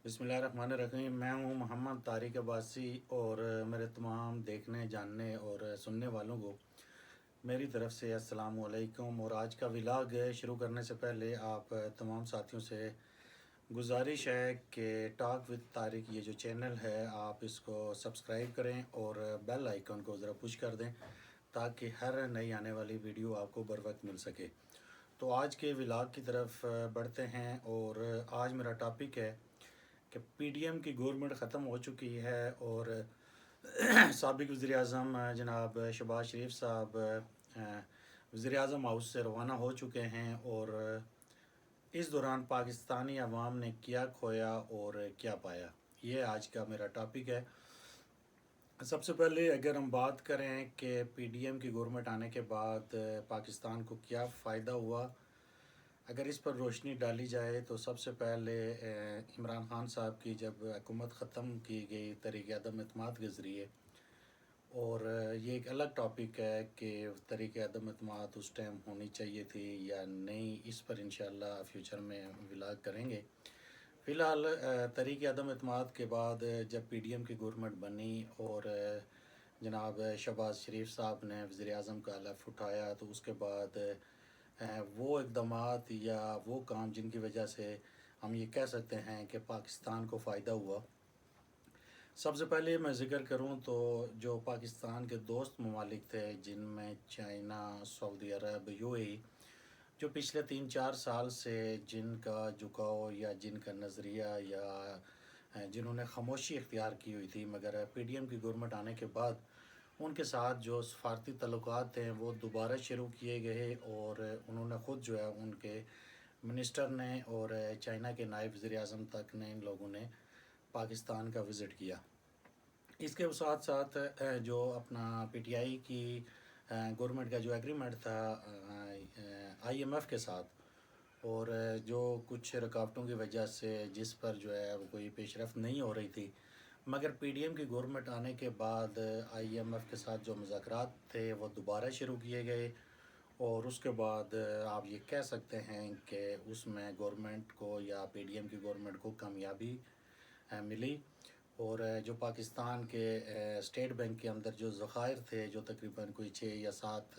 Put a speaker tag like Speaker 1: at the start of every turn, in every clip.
Speaker 1: बिस्मिल्लाहिर्रहमानिर्रहीम। मैं हूं मोहम्मद तारिक अब्बासी और मेरे तमाम देखने जानने और सुनने वालों को मेरी तरफ़ से अस्सलामु अलैकुम। और आज का व्लॉग शुरू करने से पहले आप तमाम साथियों से गुजारिश है कि टॉक विद तारिक ये जो चैनल है आप इसको सब्सक्राइब करें और बेल आइकन को ज़रा पुश कर दें ताकि हर नई आने वाली वीडियो आपको बर वक्त मिल सके। तो आज के व्लॉग की तरफ बढ़ते हैं और आज मेरा टॉपिक है कि पीडीएम की गवर्नमेंट ख़त्म हो चुकी है और साबिक़ वज़ीर-ए-आज़म जनाब शहबाज शरीफ साहब वज़ीर-ए-आज़म हाउस से रवाना हो चुके हैं। और इस दौरान पाकिस्तानी अवाम ने क्या खोया और क्या पाया, ये आज का मेरा टॉपिक है। सबसे पहले अगर हम बात करें कि पीडीएम की गवर्नमेंट आने के बाद पाकिस्तान को क्या फ़ायदा हुआ, अगर इस पर रोशनी डाली जाए तो सबसे पहले इमरान खान साहब की जब हुकूमत ख़त्म की गई तहरीक अदम एतमाद के ज़रिए, और ये एक अलग टॉपिक है कि तहरीक अदम एतमाद उस टाइम होनी चाहिए थी या नहीं, इस पर इंशाअल्लाह फ्यूचर में व्लॉग करेंगे। फ़िलहाल तहरीक अदम एतमाद के बाद जब पीडीएम की गवर्नमेंट बनी और जनाब शहबाज शरीफ साहब ने वज़ीर-ए-आज़म का हलफ उठाया, तो उसके बाद वो इक़दामात या वो काम जिनकी वजह से हम ये कह सकते हैं कि पाकिस्तान को फ़ायदा हुआ। सबसे पहले मैं ज़िक्र करूं तो जो पाकिस्तान के दोस्त ममालिक थे जिनमें चाइना, सऊदी अरब, यूएई, जो पिछले 3-4 साल से जिनका झुकाव या जिनका नज़रिया या जिन्होंने खामोशी इख्तियार की हुई थी, मगर पीडीएम की गवर्नमेंट आने के बाद उनके साथ जो सफारती तल्लुक़ात हैं वो दोबारा शुरू किए गए और उन्होंने ख़ुद जो है उनके मिनिस्टर ने और चाइना के नायब वज़ीर-ए-आज़म तक ने इन लोगों ने पाकिस्तान का विज़िट किया। इसके साथ साथ जो अपना पीटीआई की गवर्नमेंट का जो एग्रीमेंट था आईएमएफ के साथ, और जो कुछ रुकावटों की वजह से जिस पर जो है वो कोई पेशरफ्त नहीं हो रही थी, मगर पीडीएम की गवर्नमेंट आने के बाद आईएमएफ के साथ जो मुज़ाकरात थे वो दोबारा शुरू किए गए। और उसके बाद आप ये कह सकते हैं कि उसमें गवर्नमेंट को या पीडीएम की गवर्नमेंट को कामयाबी मिली। और जो पाकिस्तान के स्टेट बैंक के अंदर जो ज़खायर थे, जो तकरीबन कोई 6 या 7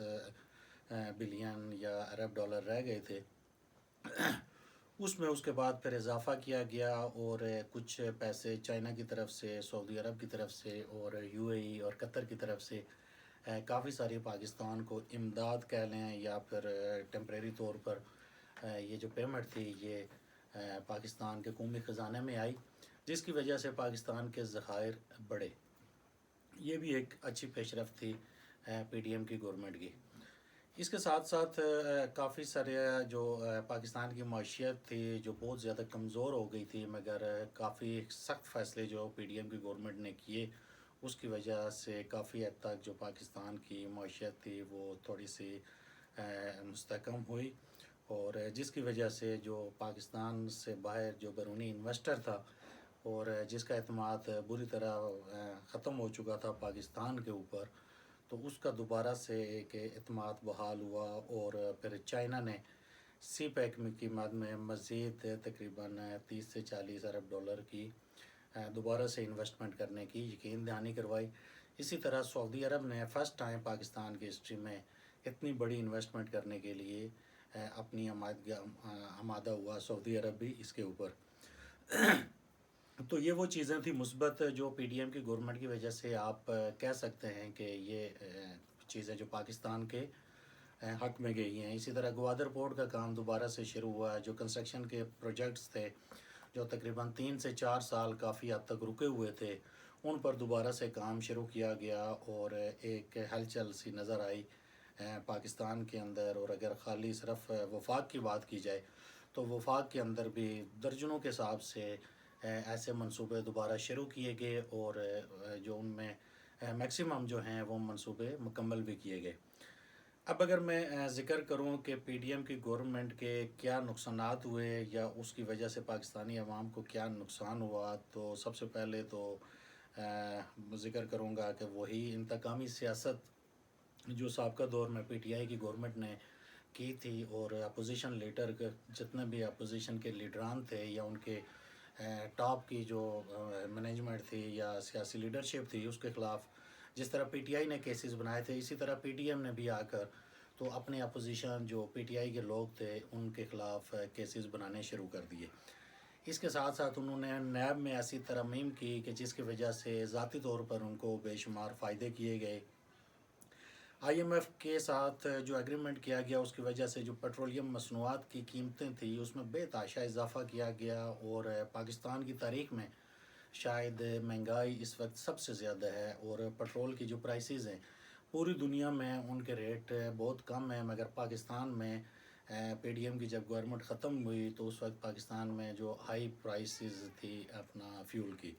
Speaker 1: बिलियन या अरब डॉलर रह गए थे, उसमें उसके बाद फिर इजाफ़ा किया गया और कुछ पैसे चाइना की तरफ से, सऊदी अरब की तरफ से और यूएई और कतर की तरफ से काफ़ी सारी पाकिस्तान को इमदाद कह लें या फिर टेम्परेरी तौर पर ये जो पेमेंट थी ये पाकिस्तान के कौमी ख़जाने में आई, जिसकी वजह से पाकिस्तान के ज़खायर बढ़े। ये भी एक अच्छी पेशरफ्त थी पीडीएम की गवर्नमेंट की। इसके साथ साथ काफ़ी सारे जो पाकिस्तान की माशियत थी जो बहुत ज़्यादा कमज़ोर हो गई थी, मगर काफ़ी सख्त फ़ैसले जो पीडीएम की गवर्नमेंट ने किए उसकी वजह से काफ़ी हद तक जो पाकिस्तान की माशियत थी वो थोड़ी सी मुस्तहकम हुई, और जिसकी वजह से जो पाकिस्तान से बाहर जो बैरूनी इन्वेस्टर था और जिसका एतमाद बुरी तरह ख़त्म हो चुका था पाकिस्तान के ऊपर, तो उसका दोबारा से एक एतमाद बहाल हुआ। और फिर चाइना ने सी पैक की मद में मज़ीद तकरीबन 30 से 40 अरब डॉलर की दोबारा से इन्वेस्टमेंट करने की यकीन दहानी करवाई। इसी तरह सऊदी अरब ने फ़र्स्ट टाइम पाकिस्तान की हिस्ट्री में इतनी बड़ी इन्वेस्टमेंट करने के लिए अपनी आमादा हुआ, सऊदी अरब भी इसके ऊपर। तो ये वो चीज़ें थी मुस्बत जो पीडीएम की गवर्नमेंट की वजह से आप कह सकते हैं कि ये चीज़ें जो पाकिस्तान के हक में गई हैं। इसी तरह ग्वादर पोर्ट का काम दोबारा से शुरू हुआ है। जो कंस्ट्रक्शन के प्रोजेक्ट्स थे जो तकरीबन 3 से 4 साल काफ़ी हद तक रुके हुए थे, उन पर दोबारा से काम शुरू किया गया और एक हलचल सी नज़र आई पाकिस्तान के अंदर। और अगर ख़ाली सिर्फ वफाक की बात की जाए तो वफाक के अंदर भी दर्जनों के हिसाब से ऐसे मंसूबे दोबारा शुरू किए गए और जो उनमें मैक्सिमम जो हैं वो मंसूबे मुकम्मल भी किए गए। अब अगर मैं ज़िक्र करूं कि पीडीएम की गवर्नमेंट के क्या नुकसानात हुए या उसकी वजह से पाकिस्तानी अवाम को क्या नुकसान हुआ, तो सबसे पहले तो ज़िक्र करूंगा कि वही इंतकामी सियासत जो साबका दौर में पीटीआई की गवर्नमेंट ने की थी, और अपोजिशन लीडर जितने भी अपोजिशन के लीडरान थे या उनके ٹاپ کی جو مینجمنٹ تھی یا سیاسی لیڈرشپ تھی اس کے خلاف جس طرح پی ٹی آئی نے کیسز بنائے تھے، اسی طرح پی ٹی ایم نے بھی آ کر تو اپنے اپوزیشن جو پی ٹی آئی کے لوگ تھے ان کے خلاف کیسز بنانے شروع کر دیے۔ اس کے ساتھ ساتھ انہوں نے نیب میں ایسی ترمیم کی کہ جس کی وجہ سے ذاتی طور پر ان کو بے شمار فائدے کیے گئے۔ آئی ایم ایف کے ساتھ جو ایگریمنٹ کیا گیا اس کی وجہ سے جو پیٹرولیم مصنوعات کی قیمتیں تھیں اس میں بے تحاشا اضافہ کیا گیا، اور پاکستان کی تاریخ میں شاید مہنگائی اس وقت سب سے زیادہ ہے، اور پیٹرول کی جو پرائسز ہیں پوری دنیا میں ان کے ریٹ بہت کم ہیں، مگر پاکستان میں پی ڈی ایم کی جب گورنمنٹ ختم ہوئی تو اس وقت پاکستان میں جو ہائی پرائسز تھی اپنا فیول کی،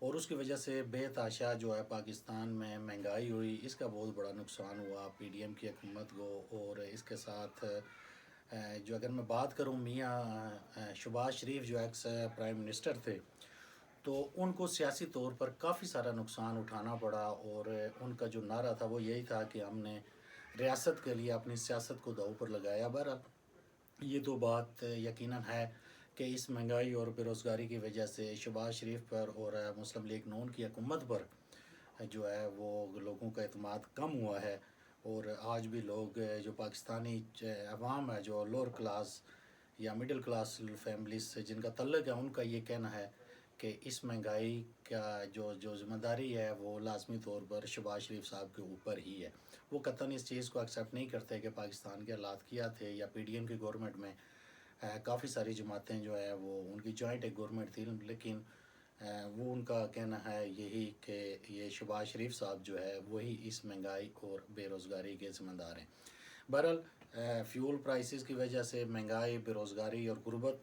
Speaker 1: اور اس کی وجہ سے بے تحاشا جو ہے پاکستان میں مہنگائی ہوئی۔ اس کا بہت بڑا نقصان ہوا پی ڈی ایم کی حکومت کو۔ اور اس کے ساتھ جو اگر میں بات کروں میاں شہباز شریف جو ایکس پرائم منسٹر تھے، تو ان کو سیاسی طور پر کافی سارا نقصان اٹھانا پڑا، اور ان کا جو نعرہ تھا وہ یہی تھا کہ ہم نے ریاست کے لیے اپنی سیاست کو داؤ پر لگایا۔ بہرحال یہ تو بات یقیناً ہے کہ اس مہنگائی اور بے روزگاری کی وجہ سے شہباز شریف پر اور مسلم لیگ نون کی حکومت پر جو ہے وہ لوگوں کا اعتماد کم ہوا ہے، اور آج بھی لوگ جو پاکستانی عوام ہے جو لوور کلاس یا مڈل کلاس فیملیز سے جن کا تعلق ہے، ان کا یہ کہنا ہے کہ اس مہنگائی کا جو ذمہ داری ہے وہ لازمی طور پر شہباز شریف صاحب کے اوپر ہی ہے۔ وہ قطعاً اس چیز کو ایکسیپٹ نہیں کرتے کہ پاکستان کے حالات کیا تھے، یا پی ڈی ایم کی گورنمنٹ میں کافی ساری جماعتیں جو ہے وہ ان کی جوائنٹ ایک گورنمنٹ تھی، لیکن وہ ان کا کہنا ہے یہی کہ یہ شہباز شریف صاحب جو ہے وہی اس مہنگائی اور بے روزگاری کے ذمہ دار ہیں۔ بہرحال فیول پرائسز کی وجہ سے مہنگائی، بے روزگاری اور غربت،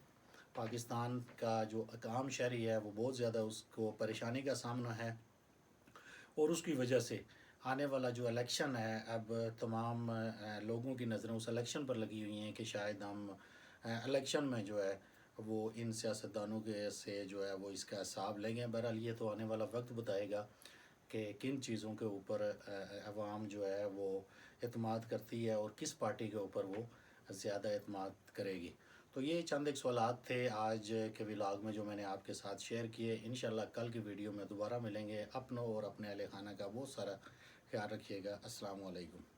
Speaker 1: پاکستان کا جو عام شہری ہے وہ بہت زیادہ اس کو پریشانی کا سامنا ہے، اور اس کی وجہ سے آنے والا جو الیکشن ہے اب تمام لوگوں کی نظریں اس الیکشن پر لگی ہوئی ہیں کہ شاید ہم الیکشن میں جو ہے وہ ان سیاستدانوں کے سے جو ہے وہ اس کا حساب لیں گے۔ بہرحال یہ تو آنے والا وقت بتائے گا کہ کن چیزوں کے اوپر عوام جو ہے وہ اعتماد کرتی ہے اور کس پارٹی کے اوپر وہ زیادہ اعتماد کرے گی۔ تو یہ چند ایک سوالات تھے آج کے ولاگ میں جو میں نے آپ کے ساتھ شیئر کیے۔ انشاءاللہ کل کی ویڈیو میں دوبارہ ملیں گے۔ اپنوں اور اپنے اہل خانہ کا بہت سارا خیال رکھیے گا۔ السلام علیکم۔